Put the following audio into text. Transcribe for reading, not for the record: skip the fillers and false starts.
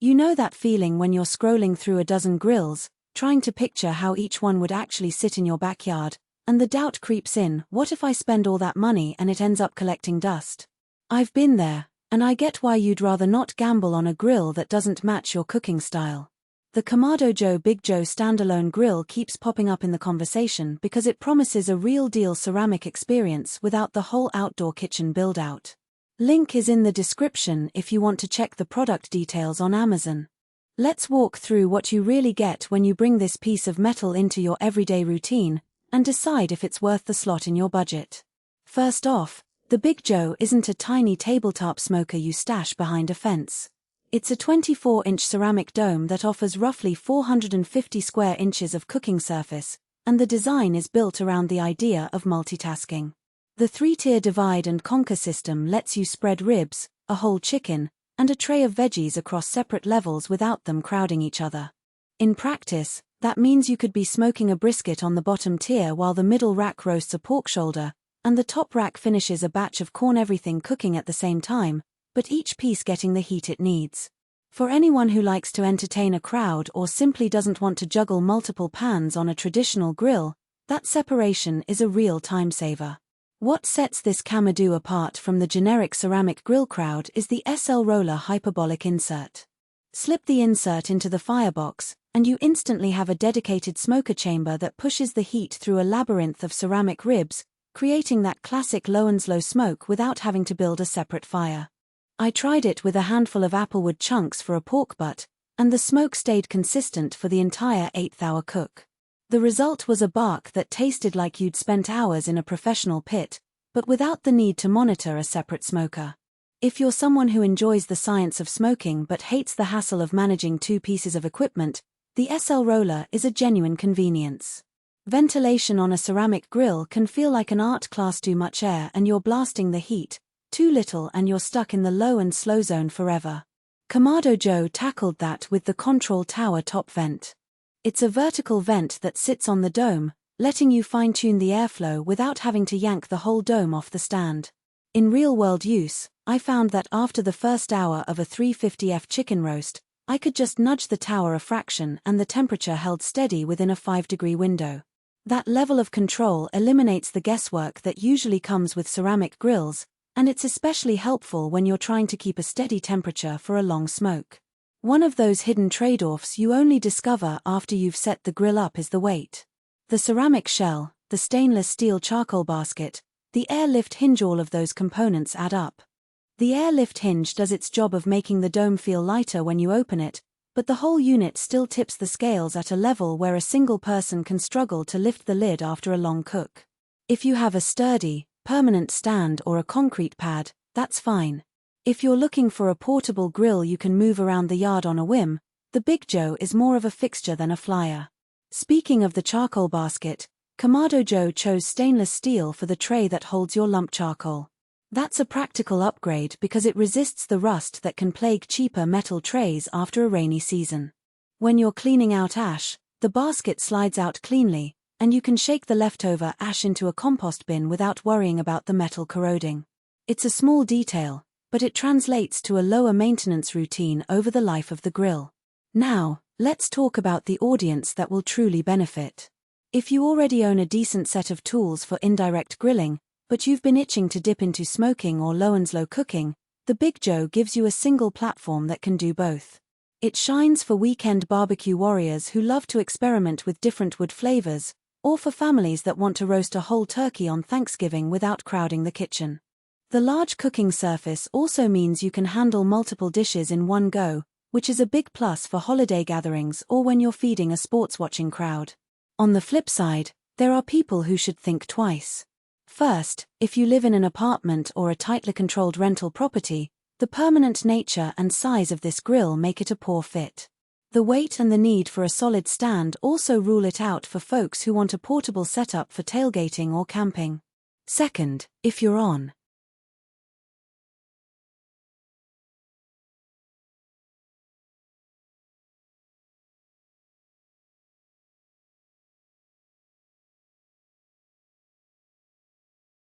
You know that feeling when you're scrolling through a dozen grills, trying to picture how each one would actually sit in your backyard, and the doubt creeps in, what if I spend all that money and it ends up collecting dust? I've been there, and I get why you'd rather not gamble on a grill that doesn't match your cooking style. The Kamado Joe Big Joe Standalone grill keeps popping up in the conversation because it promises a real-deal ceramic experience without the whole outdoor kitchen build-out. Link is in the description if you want to check the product details on Amazon. Let's walk through what you really get when you bring this piece of metal into your everyday routine, and decide if it's worth the slot in your budget. First off, the Big Joe isn't a tiny tabletop smoker you stash behind a fence. It's a 24-inch ceramic dome that offers roughly 450 square inches of cooking surface, and the design is built around the idea of multitasking. The 3-tier divide and conquer system lets you spread ribs, a whole chicken, and a tray of veggies across separate levels without them crowding each other. In practice, that means you could be smoking a brisket on the bottom tier while the middle rack roasts a pork shoulder, and the top rack finishes a batch of corn, everything cooking at the same time, but each piece getting the heat it needs. For anyone who likes to entertain a crowd or simply doesn't want to juggle multiple pans on a traditional grill, that separation is a real time saver. What sets this Kamado apart from the generic ceramic grill crowd is the SlRoller hyperbolic insert. Slip the insert into the firebox, and you instantly have a dedicated smoker chamber that pushes the heat through a labyrinth of ceramic ribs, creating that classic low-and-slow smoke without having to build a separate fire. I tried it with a handful of applewood chunks for a pork butt, and the smoke stayed consistent for the entire 8th-hour cook. The result was a bark that tasted like you'd spent hours in a professional pit, but without the need to monitor a separate smoker. If you're someone who enjoys the science of smoking but hates the hassle of managing 2 pieces of equipment, the SlRoller is a genuine convenience. Ventilation on a ceramic grill can feel like an art class. Too much air and you're blasting the heat, too little and you're stuck in the low and slow zone forever. Kamado Joe tackled that with the Control Tower top vent. It's a vertical vent that sits on the dome, letting you fine-tune the airflow without having to yank the whole dome off the stand. In real-world use, I found that after the first hour of a 350F chicken roast, I could just nudge the tower a fraction and the temperature held steady within a 5-degree window. That level of control eliminates the guesswork that usually comes with ceramic grills, and it's especially helpful when you're trying to keep a steady temperature for a long smoke. One of those hidden trade-offs you only discover after you've set the grill up is the weight. The ceramic shell, the stainless steel charcoal basket, the airlift hinge, all of those components add up. The airlift hinge does its job of making the dome feel lighter when you open it, but the whole unit still tips the scales at a level where a single person can struggle to lift the lid after a long cook. If you have a sturdy, permanent stand or a concrete pad, that's fine. If you're looking for a portable grill you can move around the yard on a whim, the Big Joe is more of a fixture than a flyer. Speaking of the charcoal basket, Kamado Joe chose stainless steel for the tray that holds your lump charcoal. That's a practical upgrade because it resists the rust that can plague cheaper metal trays after a rainy season. When you're cleaning out ash, the basket slides out cleanly, and you can shake the leftover ash into a compost bin without worrying about the metal corroding. It's a small detail, but it translates to a lower maintenance routine over the life of the grill. Now, let's talk about the audience that will truly benefit. If you already own a decent set of tools for indirect grilling, but you've been itching to dip into smoking or low-and-slow cooking, the Big Joe gives you a single platform that can do both. It shines for weekend barbecue warriors who love to experiment with different wood flavors, or for families that want to roast a whole turkey on Thanksgiving without crowding the kitchen. The large cooking surface also means you can handle multiple dishes in one go, which is a big plus for holiday gatherings or when you're feeding a sports-watching crowd. On the flip side, there are people who should think twice. First, if you live in an apartment or a tightly controlled rental property, the permanent nature and size of this grill make it a poor fit. The weight and the need for a solid stand also rule it out for folks who want a portable setup for tailgating or camping. Second, if you're on